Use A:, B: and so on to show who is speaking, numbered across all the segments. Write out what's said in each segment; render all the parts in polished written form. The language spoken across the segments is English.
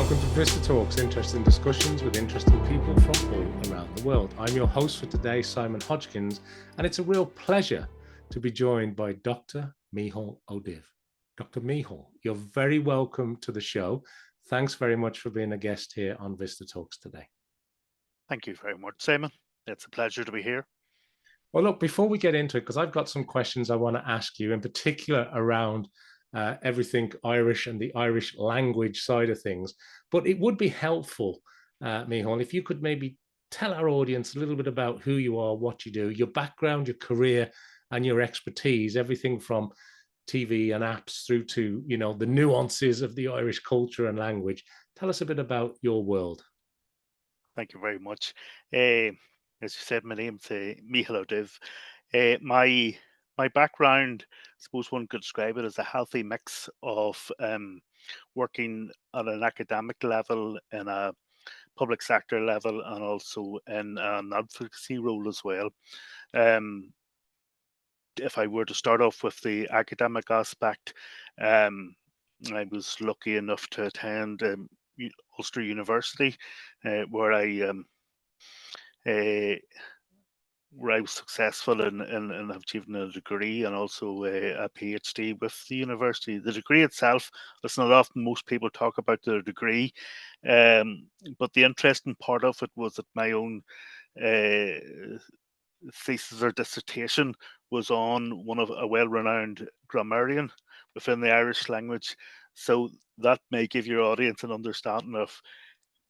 A: Welcome to VistaTalks, interesting discussions with interesting people from all around the world. I'm your host for today, Simon Hodgkins, and it's a real pleasure to be joined by Dr. Micheál Ó Duibh. Dr. Micheál, you're very welcome to the show. Thanks very much for being a guest here on VistaTalks today.
B: Thank you very much, Simon. It's a pleasure to be here.
A: Well, look, before we get into it, because I've got some questions I want to ask you, in particular around everything Irish and the Irish language side of things. But it would be helpful, Micheál, if you could maybe tell our audience a little bit about who you are, what you do, your background, your career, and your expertise, everything from TV and apps through to, you know, the nuances of the Irish culture and language. Tell us a bit about your world.
B: Thank you very much. As you said, my name's Micheál Ó Duibh. My background, I suppose one could describe it as a healthy mix of working at an academic level, in a public sector level, and also in an advocacy role as well. If I were to start off with the academic aspect, I was lucky enough to attend Ulster University, where I was successful in achieving a degree and also a PhD with the university. The degree itself, it's not often most people talk about their degree, but the interesting part of it was that my own thesis or dissertation was on one of a well-renowned grammarian within the Irish language. So that may give your audience an understanding of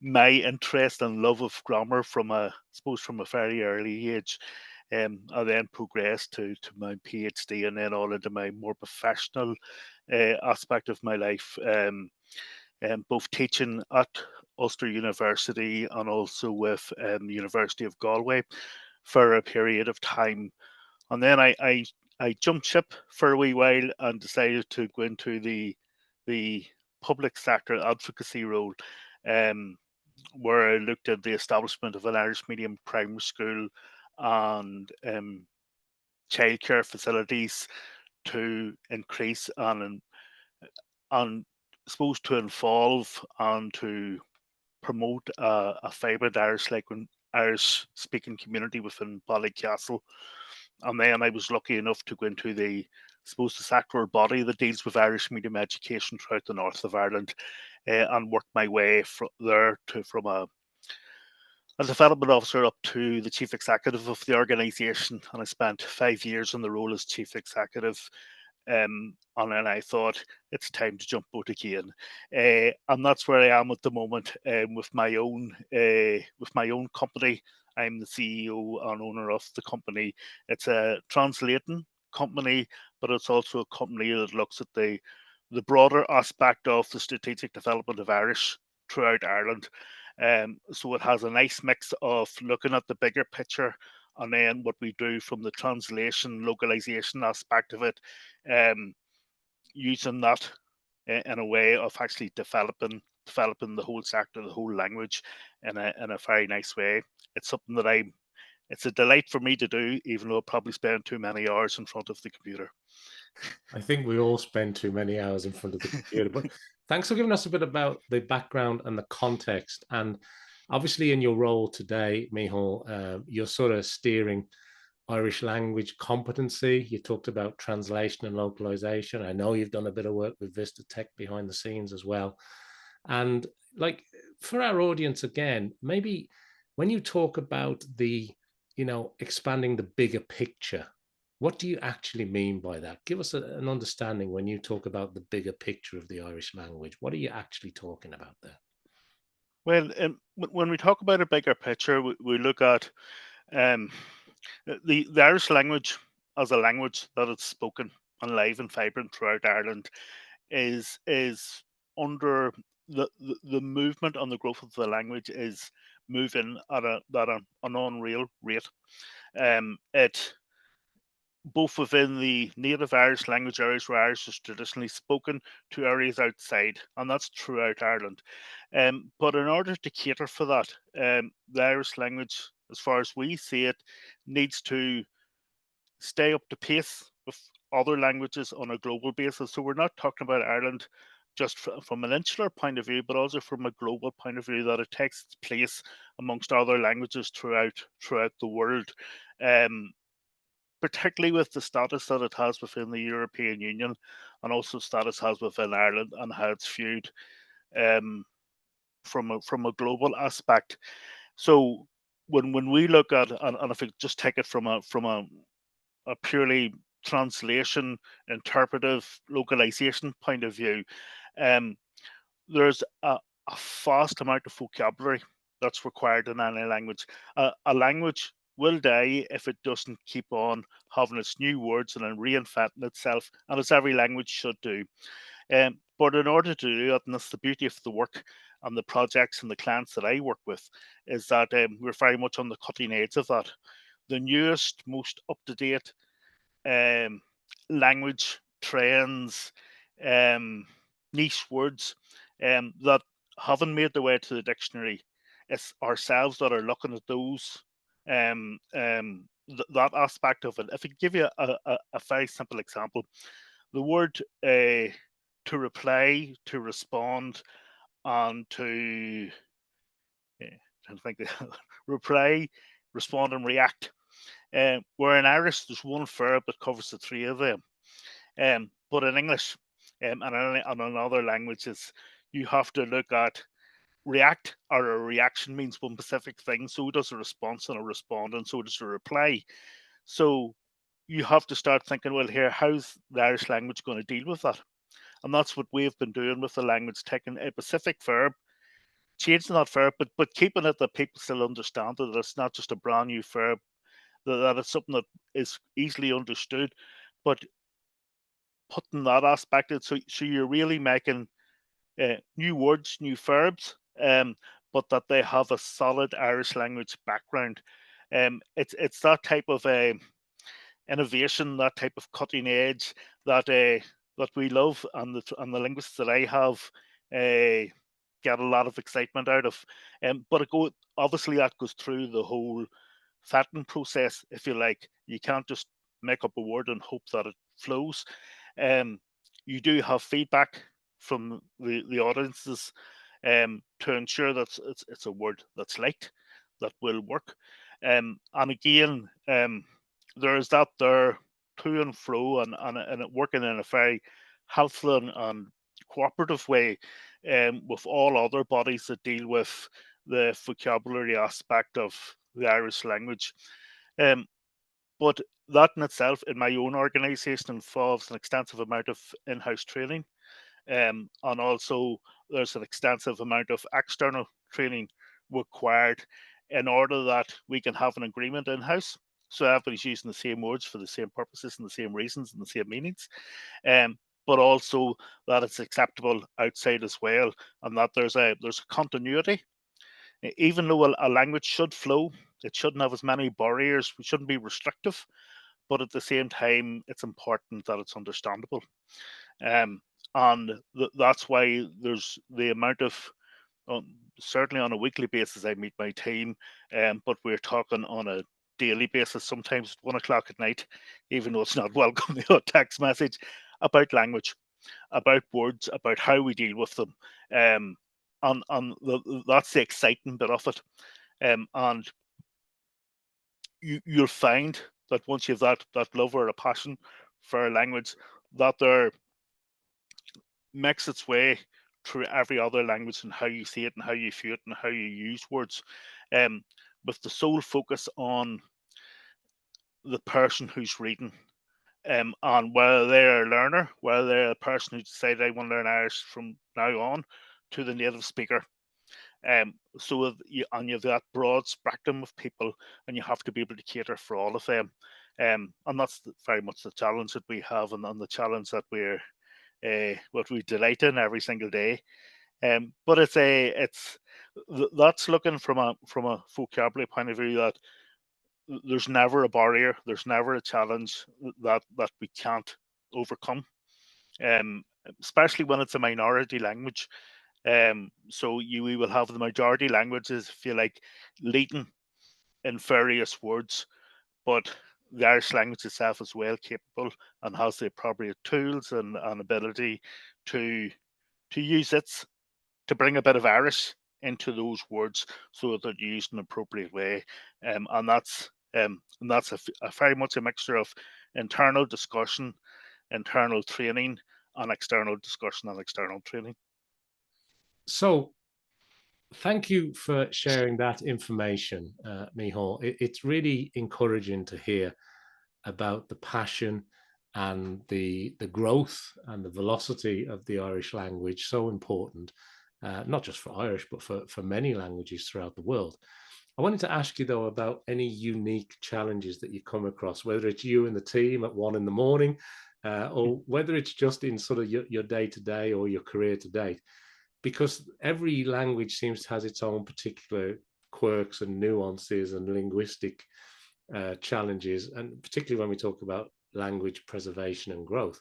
B: my interest and love of grammar from a very early age. I then progressed to my PhD and then on into my more professional aspect of my life, both teaching at Ulster University and also with the University of Galway for a period of time. And then I jumped ship for a wee while and decided to go into the public sector advocacy role, where I looked at the establishment of an Irish medium primary school and childcare facilities to increase and supposed to involve and to promote a vibrant Irish speaking community within Ballycastle. And then I was lucky enough to go into the sectoral body that deals with Irish medium education throughout the north of Ireland, and worked my way from a development officer up to the chief executive of the organisation. And I spent 5 years in the role as chief executive. And then I thought it's time to jump boat again, and that's where I am at the moment, with my own company. I'm the CEO and owner of the company. It's a translating company, but it's also a company that looks at the broader aspect of the strategic development of Irish throughout Ireland. So it has a nice mix of looking at the bigger picture, and then what we do from the translation, localization aspect of it, using that in a way of actually developing the whole sector, the whole language, in a very nice way. It's something that it's a delight for me to do, even though I probably spend too many hours in front of the computer.
A: I think we all spend too many hours in front of the computer, but thanks for giving us a bit about the background and the context. And obviously in your role today, Micheál, you're sort of steering Irish language competency. You talked about translation and localization. I know you've done a bit of work with VistaTech behind the scenes as well. And like, for our audience, again, maybe when you talk about the, you know, expanding the bigger picture, what do you actually mean by that? Give us an understanding when you talk about the bigger picture of the Irish language. What are you actually talking about there?
B: Well, when we talk about a bigger picture, we look at um, the Irish language as a language that is spoken and live and vibrant throughout Ireland is under the movement and the growth of the language is moving at an unreal rate. It both within the native Irish language areas where Irish is traditionally spoken to areas outside, and that's throughout Ireland. But in order to cater for that, the Irish language, as far as we see it, needs to stay up to pace with other languages on a global basis. So we're not talking about Ireland just from an insular point of view, but also from a global point of view, that it takes its place amongst other languages throughout the world. Particularly with the status that it has within the European Union, and also status has within Ireland, and how it's viewed from a global aspect. So when we look at, and if we just take it from a purely translation, interpretive, localization point of view, um, there's a vast amount of vocabulary that's required in any language. A language will die if it doesn't keep on having its new words and then reinventing itself, and as every language should do. But in order to do that, and that's the beauty of the work and the projects and the clients that I work with, is that we're very much on the cutting edge of that. The newest, most up to date language trends, niche words that haven't made their way to the dictionary. It's ourselves that are looking at those, that aspect of it. If I give you a very simple example, the word to reply, to respond, and to I think reply, respond, and react. Where in Irish, there's one verb that covers the three of them. But in English and in other languages, you have to look at react, or a reaction means one specific thing. So does a response and a respond, and so does a reply. So you have to start thinking, well, here, how's the Irish language going to deal with that? And that's what we've been doing with the language, taking a specific verb, changing that verb, but keeping it that people still understand it, that it's not just a brand new verb, that it's something that is easily understood, but putting that aspect in, so you're really making new words, new verbs, but that they have a solid Irish language background. It's that type of innovation, that type of cutting edge that we love, and the linguists that I have get a lot of excitement out of. But obviously that goes through the whole vetting process, if you like. You can't just make up a word and hope that it flows. Um, you do have feedback from the audiences to ensure that it's a word that's liked, that will work. And again, there is that there to and fro, and it working in a very helpful and cooperative way with all other bodies that deal with the vocabulary aspect of the Irish language. Um, but that in itself, in my own organisation, involves an extensive amount of in-house training, and also there's an extensive amount of external training required in order that we can have an agreement in-house. So everybody's using the same words for the same purposes and the same reasons and the same meanings. But also that it's acceptable outside as well, and that there's a continuity. Even though a language should flow, it shouldn't have as many barriers. We shouldn't be restrictive, but at the same time, it's important that it's understandable. Um, and that's why there's the amount of certainly on a weekly basis I meet my team, but we're talking on a daily basis, sometimes at 1 o'clock at night, even though it's not welcome, the text message about language, about words, about how we deal with them. That's the exciting bit of it. And you'll find that once you have that love or a passion for a language, that there makes its way through every other language, and how you see it and how you view it and how you use words, um, with the sole focus on the person who's reading, and whether they're a learner, whether they're a person who decided I want to learn Irish from now on, to the native speaker. So you have that broad spectrum of people, and you have to be able to cater for all of them. And that's very much the challenge that we have, and the challenge that we're what we delight in every single day. But that's looking from a vocabulary point of view, that there's never a barrier, there's never a challenge that we can't overcome. Um, Especially when it's a minority language. So we will have the majority languages, if you like, leading in various words, but the Irish language itself is well capable and has the appropriate tools and ability to to use it to bring a bit of Irish into those words so that they're used in an appropriate way. And that's a very much a mixture of internal discussion, internal training, and external discussion and external training.
A: So thank you for sharing that information, Micheál. It's really encouraging to hear about the passion and the growth and the velocity of the Irish language, so important, not just for Irish, but for many languages throughout the world. I wanted to ask you, though, about any unique challenges that you come across, whether it's you and the team at 1 a.m, or whether it's just in sort of your day-to-day or your career to date, because every language seems to has its own particular quirks and nuances and linguistic challenges, and particularly when we talk about language preservation and growth.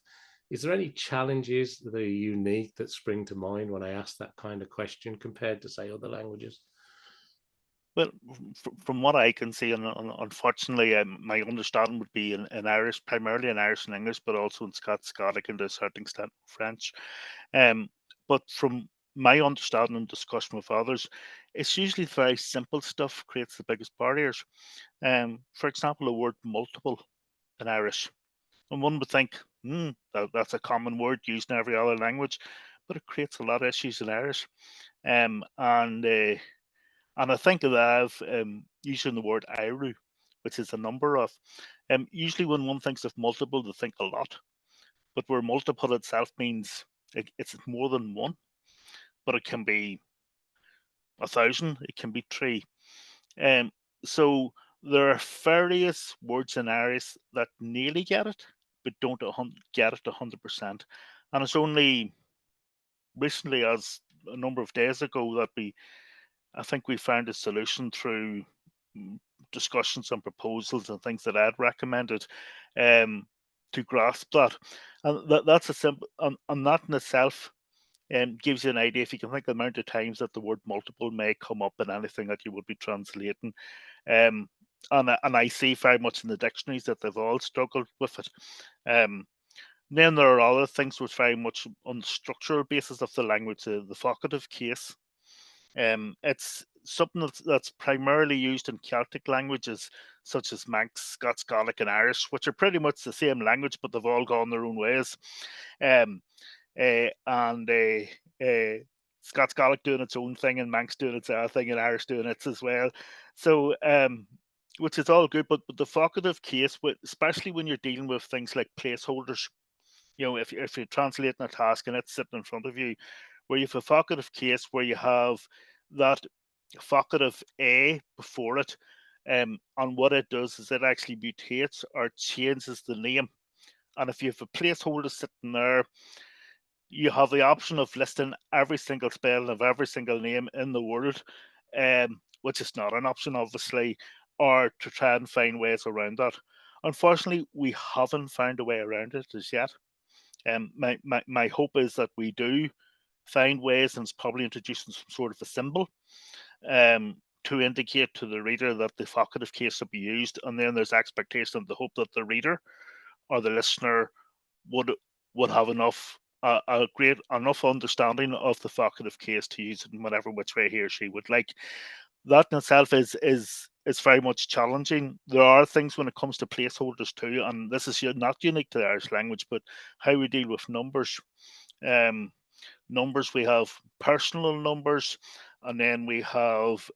A: Is there any challenges that are unique that spring to mind when I ask that kind of question compared to, say, other languages?
B: Well, from what I can see, and unfortunately, my understanding would be in Irish, primarily in Irish and English, but also in Scotic and to a certain extent French. But from my understanding and discussion with others, it's usually very simple stuff creates the biggest barriers. For example, the word multiple in Irish. And one would think, that's a common word used in every other language, but it creates a lot of issues in Irish. Um, and uh, and I think that I've using the word Iru, which is a number of. Usually, when one thinks of multiple, they think a lot, but where multiple itself means it's more than one, but it can be 1,000, it can be three. Um, so there are various words in Irish that nearly get it, but don't get it 100%. And it's only recently, as a number of days ago, that I think we found a solution through discussions and proposals and things that I'd recommended um, to grasp that. And that's a simple, and that in itself gives you an idea, if you can think of the amount of times that the word multiple may come up in anything that you would be translating. And I see very much in the dictionaries that they've all struggled with it. Then there are other things which very much on the structural basis of the language, the vocative case. It's something that's primarily used in Celtic languages such as Manx, Scots, Gaelic, and Irish, which are pretty much the same language, but they've all gone their own ways. Um, and Scots Gaelic doing its own thing, and Manx doing its other thing, and Irish doing its as well. So, which is all good, but the vocative case, especially when you're dealing with things like placeholders, if you're translating a task and it's sitting in front of you, where you have a vocative case where you have that vocative a before it, and what it does is it actually mutates or changes the name. And if you have a placeholder sitting there, you have the option of listing every single spelling of every single name in the world, which is not an option, obviously, or to try and find ways around that. Unfortunately, we haven't found a way around it as yet. My hope is that we do find ways, and it's probably introducing some sort of a symbol to indicate to the reader that the vocative case will be used, and then there's expectation of the hope that the reader or the listener would have a great enough understanding of the vocative case to use it in whatever which way he or she would like. That in itself is very much challenging. There are things when it comes to placeholders too, and this is not unique to the Irish language, but how we deal with numbers. Numbers, we have personal numbers, and then we have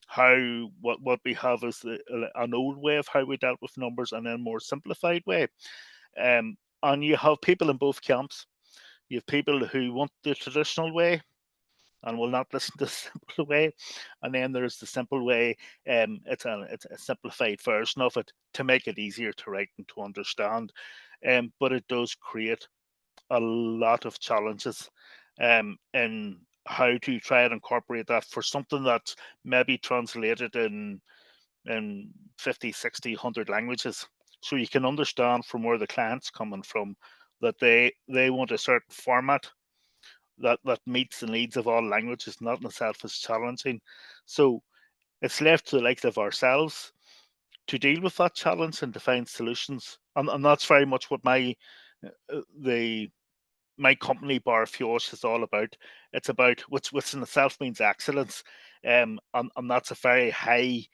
B: how what we have is an old way of how we dealt with numbers, and then a more simplified way. And you have people in both camps. You have people who want the traditional way and will not listen to the simple way, and then there's the simple way. It's a simplified version of it to make it easier to write and to understand. But it does create a lot of challenges in how to try and incorporate that for something that's maybe translated in 50, 60, 100 languages. So you can understand from where the client's coming from, that they want a certain format that meets the needs of all languages, not in itself as challenging. So it's left to the likes of ourselves to deal with that challenge and to find solutions. And that's very much what the my company Bar Fjords is all about. It's about which in itself means excellence, and that's a very high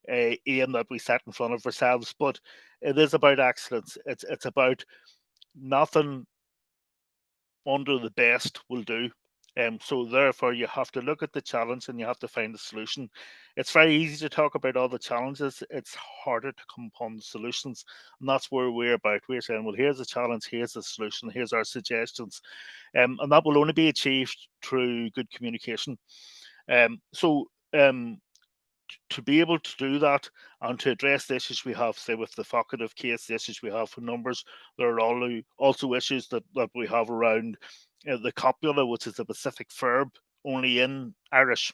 B: aim that we set in front of ourselves. But it is about excellence. It's about nothing under the best will do. So therefore, you have to look at the challenge and you have to find a solution. It's very easy to talk about all the challenges. It's harder to come upon the solutions, and that's where we're about. We're saying, well, here's the challenge, here's the solution, here's our suggestions, and that will only be achieved through good communication. So to be able to do that and to address the issues we have, say with the vocative case, the issues we have for numbers, there are also issues that we have around the copula, which is a specific verb only in Irish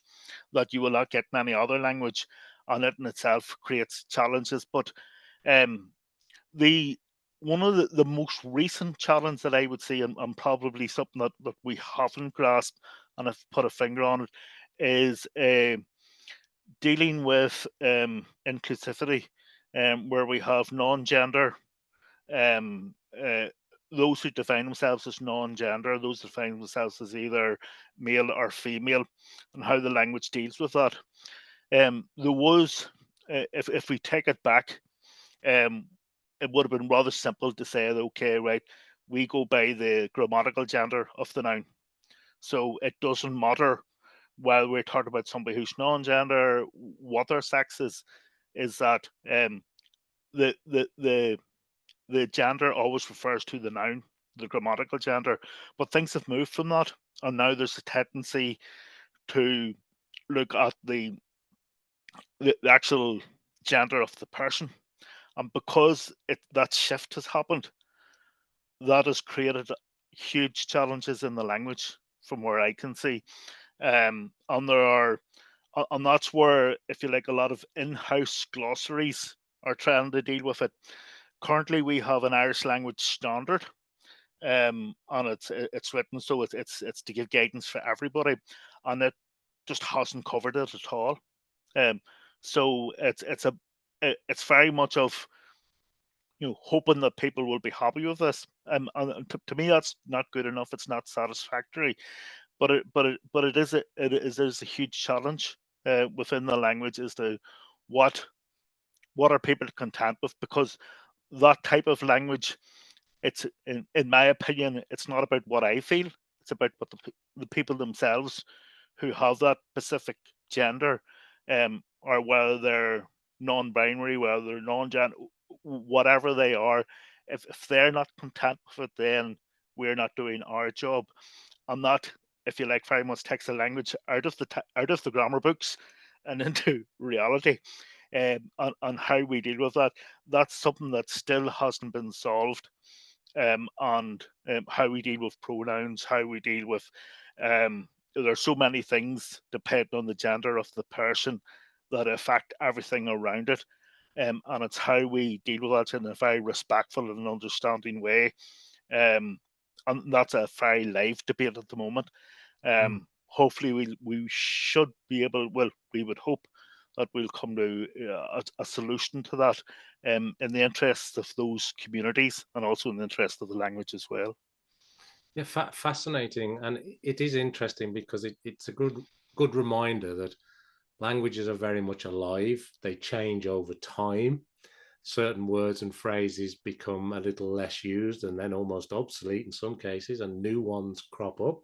B: that you will not get in any other language, and it in itself creates challenges. But the one of the most recent challenge that I would see, and probably something that we haven't grasped and have put a finger on it, is dealing with inclusivity, where we have non-gender, um, uh, those who define themselves as non-gender, those who define themselves as either male or female, and how the language deals with that. There was, if we take it back, um, it would have been rather simple to say, okay, right, we go by the grammatical gender of the noun. So it doesn't matter while we're talking about somebody who's non-gender, what their sex is that the the the the gender always refers to the noun, the grammatical gender. But things have moved from that, and now there's a tendency to look at the actual gender of the person, and because that shift has happened, that has created huge challenges in the language from where I can see. And there are, and that's where, if you like, a lot of in-house glossaries are trying to deal with it. Currently, we have an Irish language standard, and it's written so it's to give guidance for everybody, and it just hasn't covered it at all. Um, so it's very much of hoping that people will be happy with this. And to me, that's not good enough. It's not satisfactory. But it is a huge challenge within the language as to what are people content with, because that type of language, it's in my opinion, it's not about what I feel. It's about what the people themselves who have that specific gender, or whether they're non-binary, whether they're non-gender, whatever they are. If they're not content with it, then we're not doing our job. And that, if you like, very much takes the language out of the grammar books and into reality. And how we deal with that, that's something that still hasn't been solved. And how we deal with pronouns, how we deal with there's so many things depending on the gender of the person that affect everything around it. And it's how we deal with that in a very respectful and understanding way. And that's a very live debate at the moment. Hopefully, we should be able. Well, we would hope that we'll come to a solution to that, in the interests of those communities and also in the interest of the language as well.
A: Yeah, fascinating, and it is interesting because it's a good reminder that languages are very much alive. They change over time. Certain words and phrases become a little less used and then almost obsolete in some cases, and new ones crop up.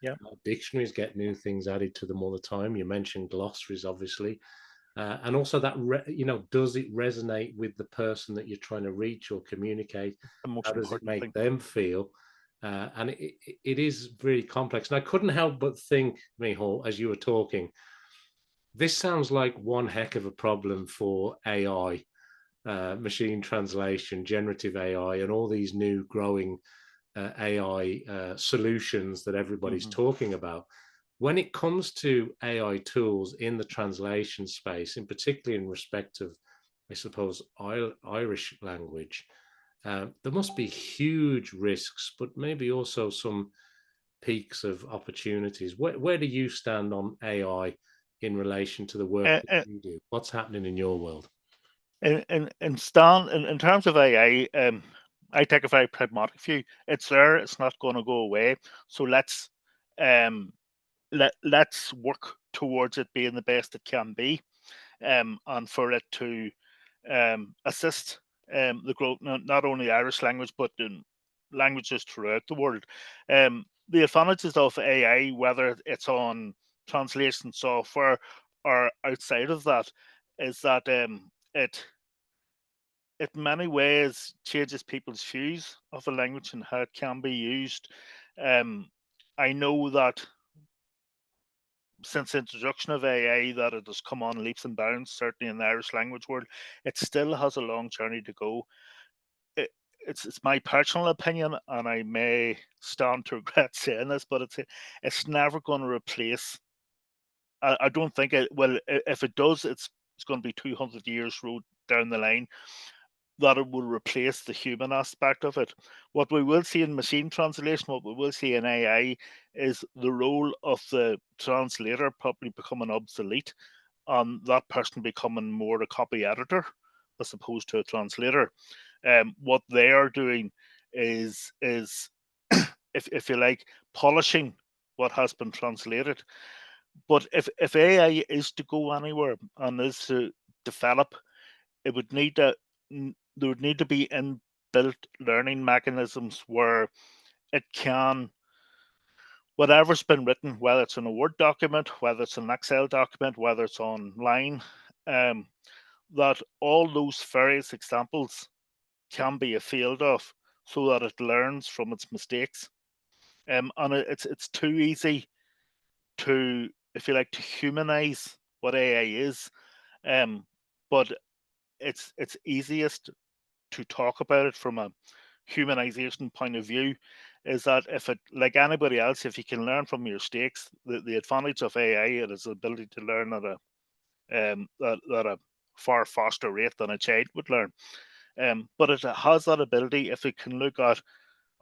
B: Yeah.
A: Dictionaries get new things added to them all the time. You mentioned glossaries, obviously. And also that, does it resonate with the person that you're trying to reach or communicate?
B: The most
A: How does it
B: important
A: make
B: thing.
A: them feel? And it is really complex. And I couldn't help but think, Micheál, as you were talking, this sounds like one heck of a problem for AI, machine translation, generative AI, and all these new growing AI solutions that everybody's talking about. When it comes to AI tools in the translation space, in particular in respect of, I suppose, Irish language, there must be huge risks, but maybe also some peaks of opportunities. Where do you stand on AI in relation to the work
B: Uh,
A: that
B: uh,
A: you do? What's happening in your world?
B: in Stan, in terms of AI, I take a very pragmatic view. It's there. It's not going to go away. So um, let's work towards it being the best it can be, and for it to assist the growth not only Irish language but in languages throughout the world. The advantages of AI, whether it's on translation software or outside of that, is that it in many ways changes people's views of the language and how it can be used. Um, I know that since the introduction of AI, that it has come on leaps and bounds, certainly in the Irish language world. It still has a long journey to go. It, it's my personal opinion, and I may stand to regret saying this, but it's never going to replace. I don't think it. Well, if it does, it's going to be 200 years road down the line that it will replace the human aspect of it. What we will see in machine translation, what we will see in AI, is the role of the translator probably becoming obsolete, and that person becoming more a copy editor as opposed to a translator. What they are doing is if you like, polishing what has been translated. But if AI is to go anywhere and is to develop, it would need to there would need to be inbuilt learning mechanisms where it can, whatever's been written, whether it's in a Word document, whether it's an Excel document, whether it's online, um, that all those various examples can be a field of, so that it learns from its mistakes. And it's too easy to, if you like, to humanize what AI is, um, but it's easiest to talk about it from a humanization point of view. Is that if it, like anybody else, if you can learn from your mistakes, the advantage of AI is its ability to learn at a far faster rate than a child would learn. But it has that ability, if it can look at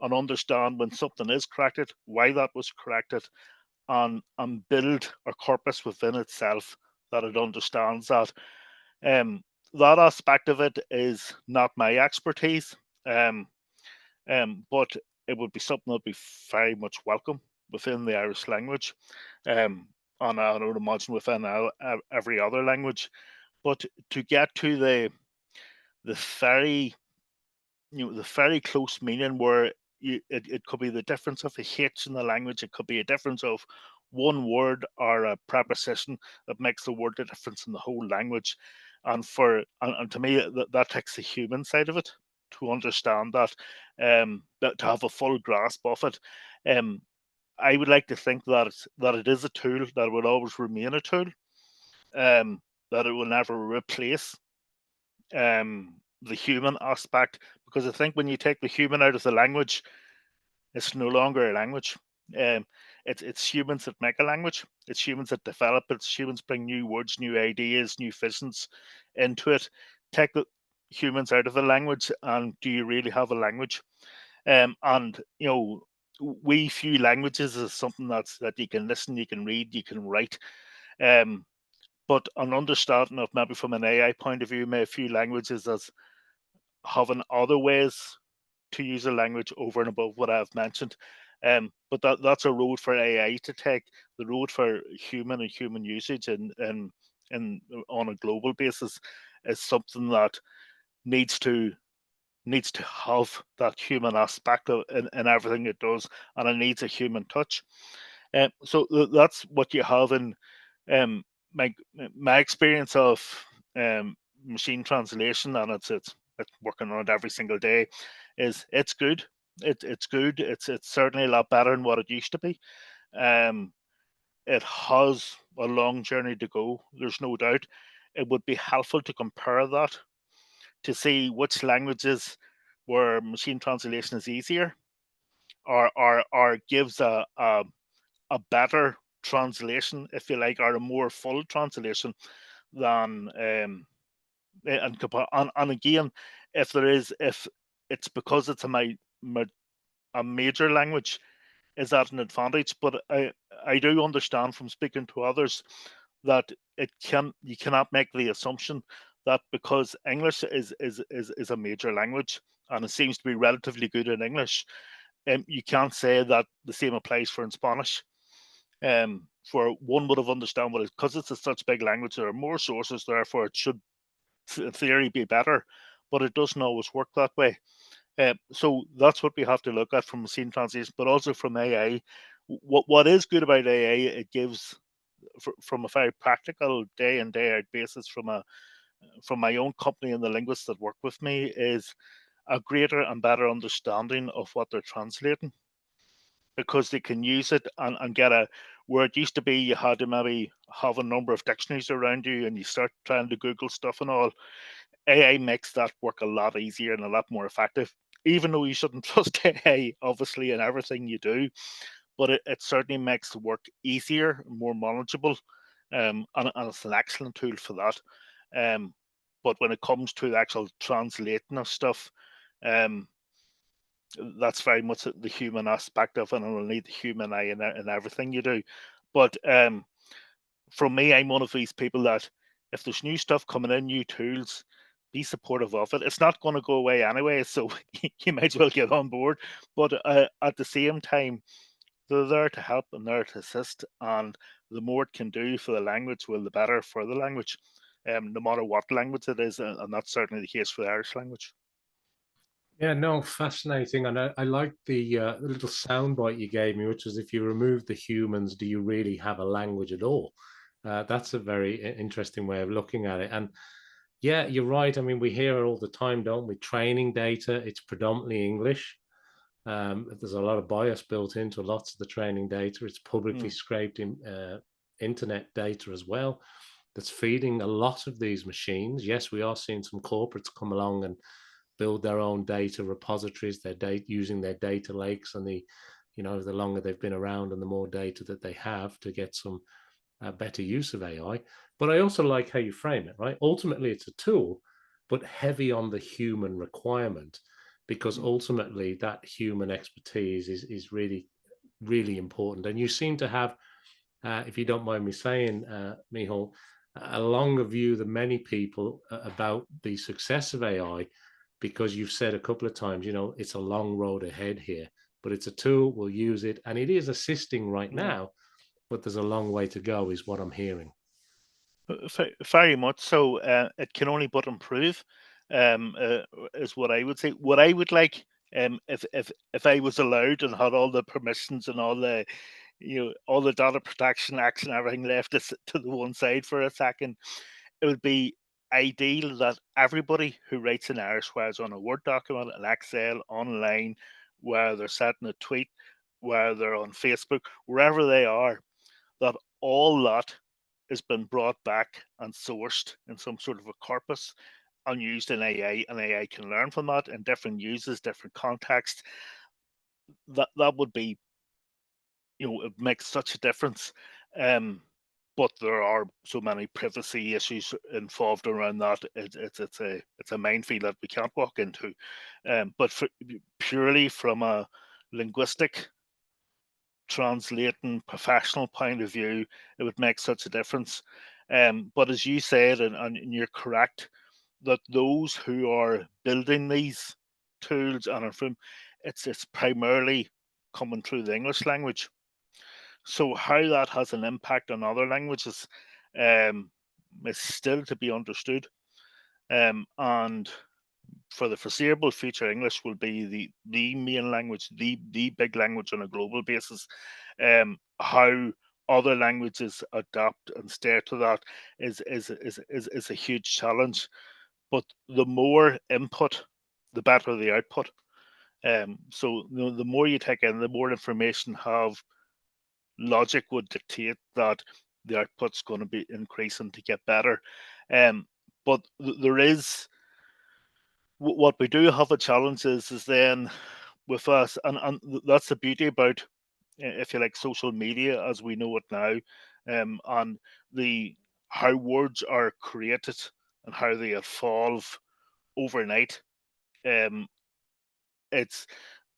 B: and understand when something is corrected, why that was corrected, and build a corpus within itself that it understands that. Um, that aspect of it is not my expertise, but it would be something that would be very much welcome within the Irish language, and I would imagine within every other language. But to get to the very the very close meaning where it could be the difference of a H in the language, it could be a difference of one word or a preposition that makes the word a difference in the whole language. And to me, that takes the human side of it to understand that, that to have a full grasp of it. Um, I would like to think that it is a tool that will always remain a tool, that it will never replace the human aspect, because I think when you take the human out of the language, it's no longer a language. Um, it's humans that make a language. It's humans that develop it. It's humans bring new words, new ideas, new visions into it. Take the humans out of the language, and do you really have a language? And we view languages as something that you can listen, you can read, you can write. Um, but an understanding of, maybe from an AI point of view, may view languages as having other ways to use a language over and above what I've mentioned. But that's a road for AI to take. The road for human and human usage and on a global basis is something that needs to needs to have that human aspect in everything it does, and it needs a human touch. So that's what you have in um, my my experience of um, machine translation, and it's working on it every single day. Is it's good. It's good. It's certainly a lot better than what it used to be. Um, it has a long journey to go. There's no doubt. It would be helpful to compare that to see which languages where machine translation is easier, or gives a better translation, if you like, or a more full translation than and again, if it's because it's a major language, is that an advantage? But I do understand from speaking to others that you cannot make the assumption that because English is a major language, and it seems to be relatively good in English, you can't say that the same applies for in Spanish. For one would have understand what it, because it's a such big language, there are more sources, therefore it should, in theory, be better, but it doesn't always work that way. So that's what we have to look at from machine translation, but also from AI. What is good about AI? It gives, from a very practical day in day out basis, from my own company and the linguists that work with me, is a greater and better understanding of what they're translating, because they can use it and get a, where it used to be you had to maybe have a number of dictionaries around you and you start trying to Google stuff and all. AI makes that work a lot easier and a lot more effective. Even though you shouldn't trust AI, obviously, in everything you do, but it certainly makes the work easier, more manageable, and it's an excellent tool for that. But when it comes to the actual translating of stuff, um, that's very much the human aspect of it, and it'll need the human eye in everything you do. But from me, I'm one of these people that if there's new stuff coming in, new tools, be supportive of it. It's not going to go away anyway, so you might as well get on board. But at the same time, they're there to help and there to assist, and the more it can do for the language, well, the better for the language, no matter what language it is, and that's certainly the case for the Irish language.
A: Yeah, no, fascinating. And I like the little soundbite you gave me, which was if you remove the humans, do you really have a language at all? That's a very interesting way of looking at it. And yeah, you're right. I mean, we hear it all the time, don't we? Training data, it's predominantly English. There's a lot of bias built into lots of the training data. It's publicly
B: Mm.
A: scraped in internet data as well. That's feeding a lot of these machines. Yes, we are seeing some corporates come along and build their own data repositories, their data using their data lakes, and the longer they've been around and the more data that they have to get some better use of AI. But I also like how you frame it, right? Ultimately, it's a tool, but heavy on the human requirement, because
B: Mm.
A: ultimately that human expertise is really, really important. And you seem to have, if you don't mind me saying, Micheál, a longer view than many people about the success of AI, because you've said a couple of times, it's a long road ahead here, but it's a tool, we'll use it, and it is assisting right
B: Yeah.
A: now, but there's a long way to go, is what I'm hearing.
B: Very much so. It can only but improve, is what I would say. What I would like, if I was allowed and had all the permissions and all the, all the data protection acts and everything left to the one side for a second, it would be ideal that everybody who writes in Irish, whether it's on a Word document, an Excel, online, whether they're setting a tweet, whether they're on Facebook, wherever they are, that all that has been brought back and sourced in some sort of a corpus and used in AI, and AI can learn from that in different uses, different contexts. That would be, it makes such a difference. Um, but there are so many privacy issues involved around that. It's a minefield that we can't walk into. But purely from a linguistic translating professional point of view, it would make such a difference. But as you said, and you're correct, that those who are building these tools and are from, it's primarily coming through the English language. So how that has an impact on other languages is still to be understood. And for the foreseeable future, English will be the main language, the big language on a global basis. How other languages adapt and stay to that is a huge challenge. But the more input, the better the output. So the more you take in, the more information have, logic would dictate that the output's going to be increasing to get better. Um, but there is, what we do have a challenge is then with us, and that's the beauty about, if you like, social media as we know it now, and the how words are created and how they evolve overnight. Um, it's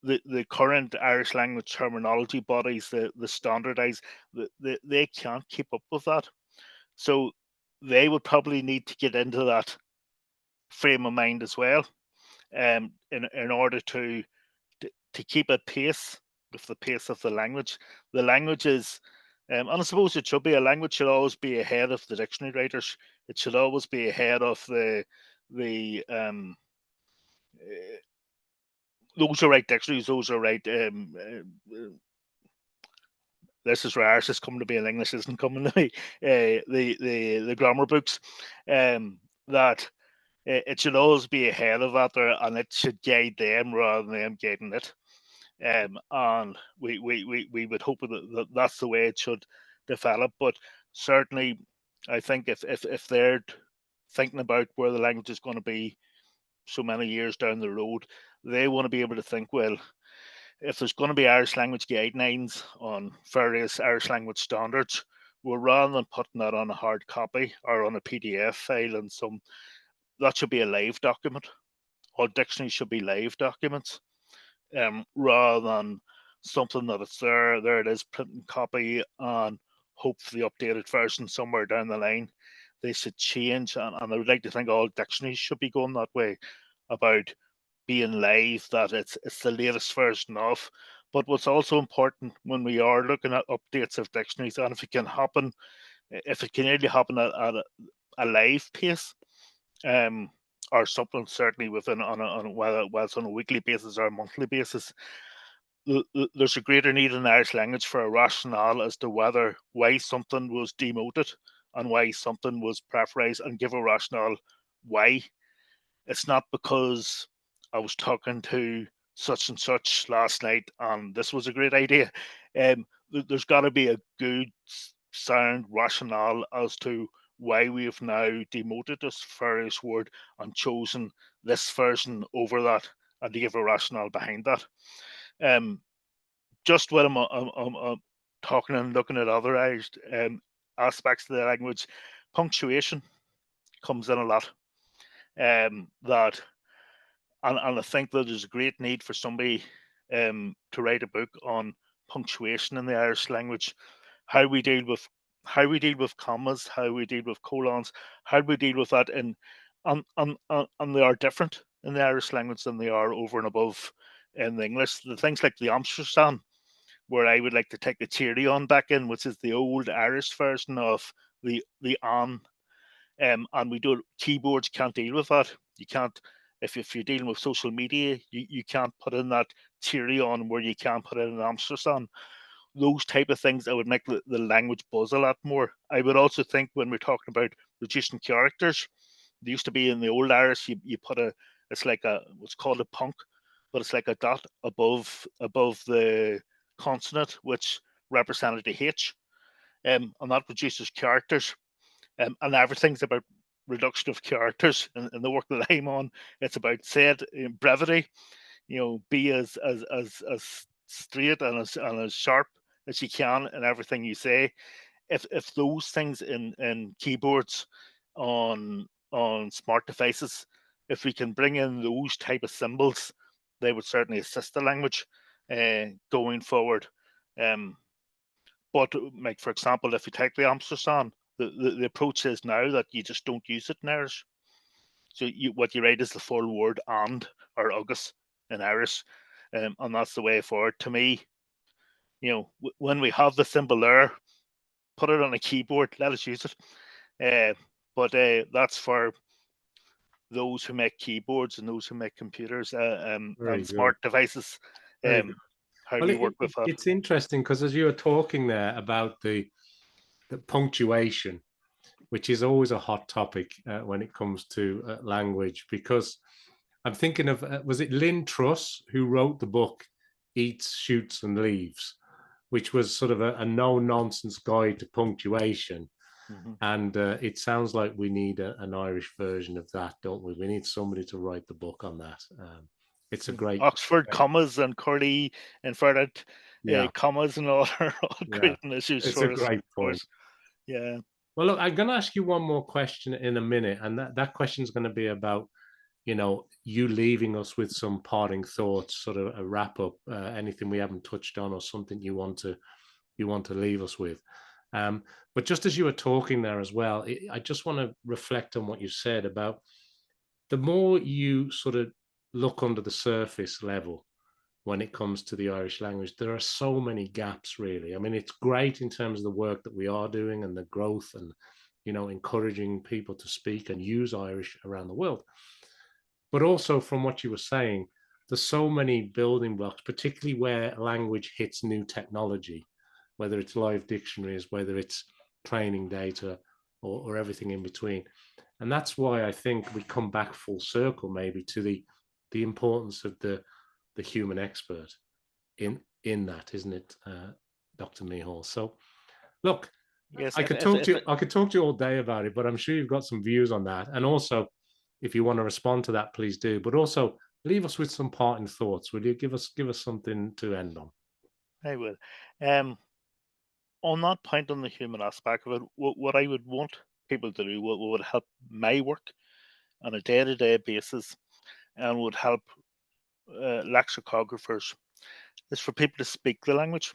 B: the current Irish language terminology bodies, the standardized, they can't keep up with that. So they would probably need to get into that frame of mind as well. in order to keep at pace with the pace of the language. The language is, and I suppose it should be, a language should always be ahead of the dictionary writers. It should always be ahead of the those who write dictionaries, those who write this is where Irish is coming to be and English isn't coming to be. The grammar books, that it should always be ahead of that there, and it should guide them rather than them guiding it. And we would hope that that's the way it should develop. But certainly, I think if they're thinking about where the language is going to be so many years down the road, they want to be able to think, well, if there's going to be Irish language guidelines on various Irish language standards, well, rather than putting that on a hard copy or on a PDF file and that should be a live document. All dictionaries should be live documents, rather than something that it's there it is, print and copy, and hope for the updated version somewhere down the line. They should change, and I would like to think all dictionaries should be going that way, about being live, that it's the latest version of. But what's also important when we are looking at updates of dictionaries, and if it can happen, if it can really happen at a live pace, or something certainly within whether it's on a weekly basis or a monthly basis, there's a greater need in the Irish language for a rationale as to why something was demoted and why something was preferred, and give a rationale why. It's not because I was talking to such and such last night and this was a great idea. There's got to be a good, sound rationale as to why we have now demoted this various word and chosen this version over that, and to give a rationale behind that. Just when I'm talking and looking at other Irish aspects of the language, punctuation comes in a lot. That and I think that there's a great need for somebody to write a book on punctuation in the Irish language, how we deal with commas, how we deal with colons, how we deal with that, and they are different in the Irish language than they are over and above in the English. The things like the ampersand, where I would like to take the cherry on back in, which is the old Irish version of the on. And we do keyboards can't deal with that. You can't, if you're dealing with social media, you can't put in that cherry on where you can put in an ampersand. Those type of things that would make the language buzz a lot more. I would also think when we're talking about reducing characters, there used to be in the old Irish, you put it's like what's called a punk, but it's like a dot above the consonant which represented a H, and that reduces characters. And everything's about reduction of characters in the work that I'm on. It's about said brevity, be as straight and as sharp as you can in everything you say. If those things in keyboards on smart devices, if we can bring in those type of symbols, they would certainly assist the language going forward. But like, for example, if you take the ampersand, the approach is now that you just don't use it in Irish. So what you write is the full word and or agus in Irish, and that's the way forward. To me, when we have the symbol there, put it on a keyboard, let us use it. But that's for those who make keyboards and those who make computers and
A: Very good.
B: smart devices.
A: Very good.
B: How
A: Well,
B: we work with that.
A: it's interesting because as you were talking there about the punctuation, which is always a hot topic when it comes to language, because I'm thinking of, was it Lynn Truss who wrote the book Eats, Shoots and Leaves, which was sort of a no-nonsense guide to punctuation.
B: Mm-hmm.
A: And it sounds like we need an Irish version of that, don't we? We need somebody to write the book on that. It's a great
B: Oxford commas and curly inverted commas and all are all creating issues
A: it's
B: for
A: a
B: us.
A: great
B: Of
A: point.
B: course. Yeah.
A: Well, look, I'm going to ask you one more question in a minute, and that question is going to be about, you leaving us with some parting thoughts, sort of a wrap up, anything we haven't touched on, or something you want to leave us with. But just as you were talking there as well, I just want to reflect on what you said about the more you sort of look under the surface level when it comes to the Irish language. There are so many gaps, really. I mean, it's great in terms of the work that we are doing and the growth and, encouraging people to speak and use Irish around the world. But also, from what you were saying, there's so many building blocks, particularly where language hits new technology, whether it's live dictionaries, whether it's training data, or everything in between. And that's why I think we come back full circle, maybe, to the importance of the human expert in that, isn't it, Dr. Micheál? So, look,
B: Yes,
A: I could talk to you. I could talk to you all day about it, but I'm sure you've got some views on that. And also, if you want to respond to that, please do. But also, leave us with some parting thoughts. Will you give us something to end on?
B: I will. Um, on that point on the human aspect of it, what I would want people to do, what would help my work on a day-to-day basis, and would help lexicographers, is for people to speak the language.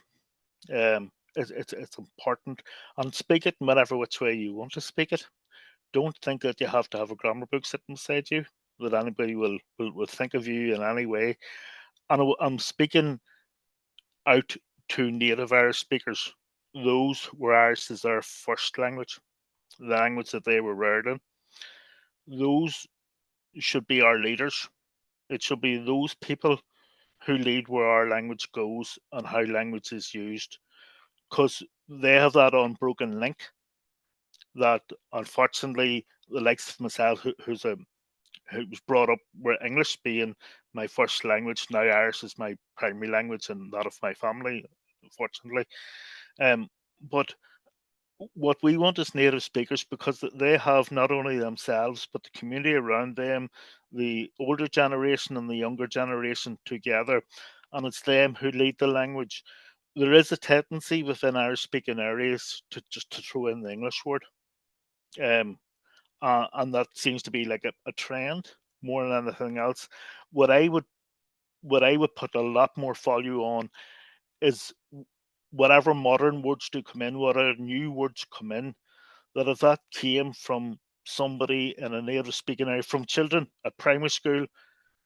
B: It's important, and speak it in whatever which way you want to speak it. Don't think that you have to have a grammar book sitting beside you, that anybody will think of you in any way. And I'm speaking out to native Irish speakers, those where Irish is their first language, the language that they were reared in. Those should be our leaders. It should be those people who lead where our language goes and how language is used, because they have that unbroken link that unfortunately the likes of myself, who was brought up where English being my first language, now Irish is my primary language and that of my family, unfortunately. But what we want is native speakers, because they have not only themselves but the community around them, the older generation and the younger generation together, and it's them who lead the language. There is a tendency within Irish speaking areas to just to throw in the English word, um, and that seems to be like a trend more than anything else. What I would what I would put a lot more value on is whatever modern words do come in, whatever new words come in, that if that came from somebody in a native speaking area, from children at primary school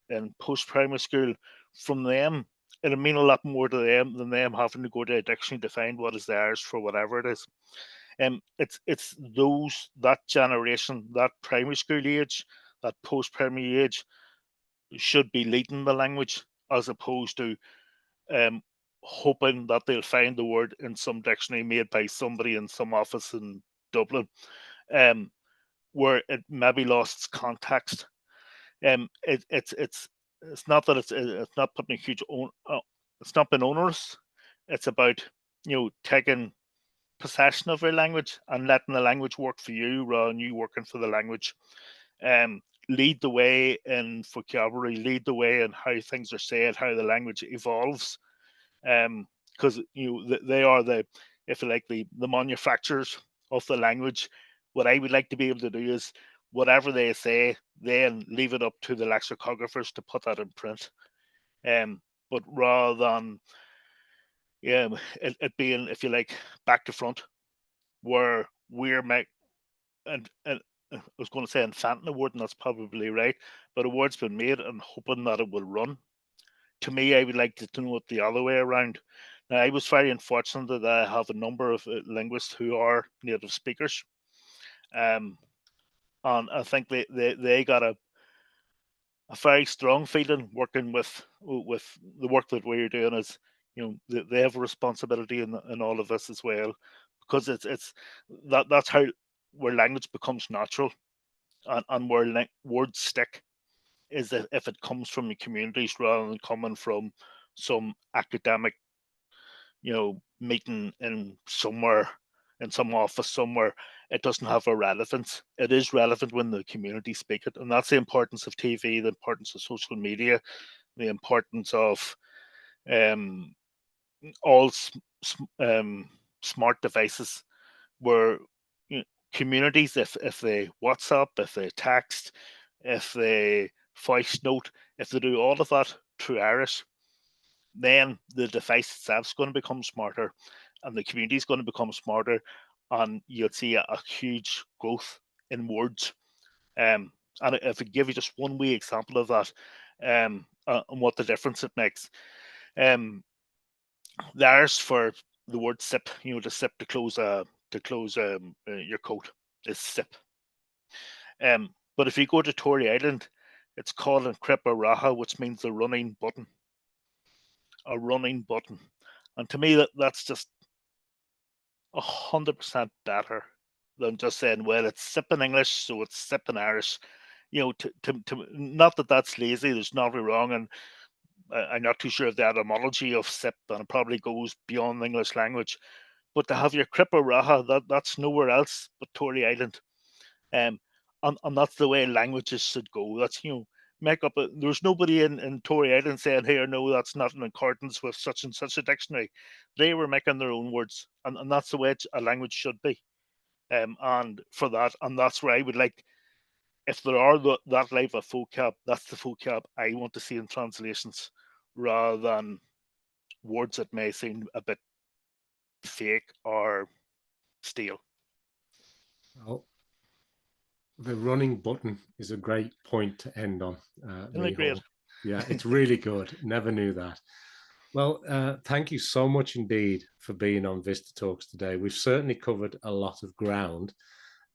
B: and post primary school, from them, it'll mean a lot more to them than them having to go to a dictionary to find what is theirs for whatever it is. It's those, that generation, that primary school age, that post primary age, should be leading the language, as opposed to um, hoping that they'll find the word in some dictionary made by somebody in some office in Dublin, um, where it maybe lost its context. It's not that it's not putting a huge it's not been onerous. It's about taking possession of your language and letting the language work for you rather than you working for the language. Lead the way in vocabulary, lead the way in how things are said, how the language evolves. Because they are the, if you like, the manufacturers of the language. What I would like to be able to do is whatever they say, then leave it up to the lexicographers to put that in print. But rather than it being, if you like, back to front, where we're and I was going to say inventing a word, and that's probably right, but a word's been made and hoping that it will run. To me, I would like to know it the other way around. Now, I was very unfortunate that I have a number of linguists who are native speakers, um, and I think they got a very strong feeling working with the work that we're doing. Is they have a responsibility in all of this as well, because it's that's how where language becomes natural, and where words stick is that if it comes from the communities rather than coming from some academic, meeting in somewhere, in some office somewhere. It doesn't have a relevance. It is relevant when the community speak it, and that's the importance of TV, the importance of social media, the importance of um, all smart devices, where communities, if they WhatsApp, if they text, if they voice note, if they do all of that through Irish, then the device itself is going to become smarter, and the community is going to become smarter, and you'll see a huge growth in words. And if I give you just one wee example of that, and what the difference it makes. The Irish for the word sip, to sip to close your coat is sip. But if you go to Tory Island, it's called an Crippa Raha, which means the running button. A running button. And to me, that's just 100% better than just saying, well, it's sip in English, so it's sip in Irish. Not that that's lazy, there's nothing wrong. And I'm not too sure of the etymology of sip, and it probably goes beyond the English language. But to have your Crippa Raha, that's nowhere else but Tory Island. And that's the way languages should go. That's, make up there's nobody in Tory Island saying, hey, or no, that's not in accordance with such and such a dictionary. They were making their own words, and that's the way a language should be. And for that, and that's where I would like, if there are that type of vocab, that's the vocab I want to see in translations, rather than words that may seem a bit fake or stale.
A: Well, the running button is a great point to end on,
B: Isn't it great?
A: Micheál. Yeah, it's really good. Never knew that. Well, thank you so much indeed for being on VistaTalks today. We've certainly covered a lot of ground.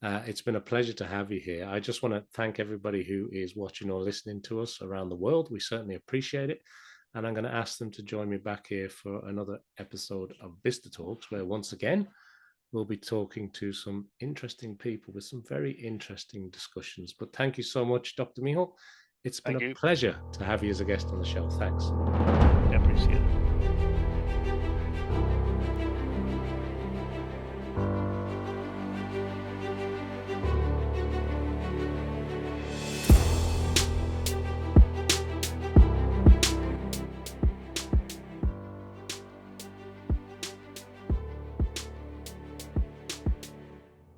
A: It's been a pleasure to have you here. I just want to thank everybody who is watching or listening to us around the world. We certainly appreciate it. And I'm going to ask them to join me back here for another episode of VistaTalks, where once again, we'll be talking to some interesting people with some very interesting discussions. But thank you so much, Dr. Micheál. It's been a pleasure to have you as a guest on the show. Thanks.
B: I appreciate it.